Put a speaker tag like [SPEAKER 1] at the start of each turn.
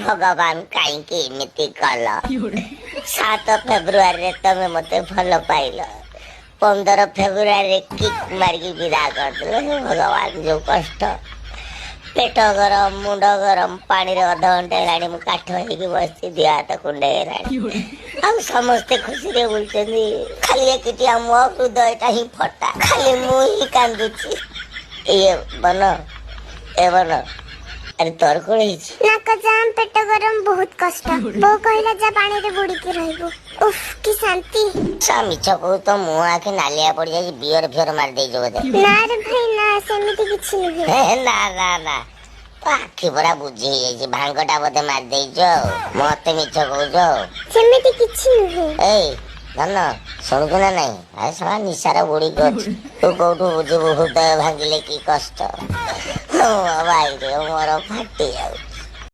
[SPEAKER 1] भगवान कहीं एमती कल 7 फेब्रुआरी तमें मत भल पाइल 15 फेब्रुआरी किक मारिकी विदा कर भगवान जो कष्ट पेट गरम मुंड गरम पानी अध घंटे है काठ हो बस दिह हाथ कुंडे समस्ते खुशी रे बोलते खाली एक मो हृदयटा ही फटा खाली मुझे कांदुची ये बन ए बन अरे तोर कोन
[SPEAKER 2] नाक जाम पेट गरम बहुत कष्ट बो कहला जा पानी रे बुड़ी के रहबो उफ की शांति
[SPEAKER 1] मिछ कहू तो मुँह आखि नालिया पड़ जाए बियर फियर मार दे जो
[SPEAKER 2] ना रे भाई ना सेमिति किछि नहीं
[SPEAKER 1] ना ना ना तो आखि बड़ा बुझी जाई भांगटा बोधे मार दे जो मते मिछ कहू जो
[SPEAKER 2] सेमिति किछि नहीं
[SPEAKER 1] ए धन शुणु ना नहीं अरे साला निशारा बुड़ी को तू कौटू बुझे हृदय भांगिले की कष्ट भाई रे मोर फाटी जाऊ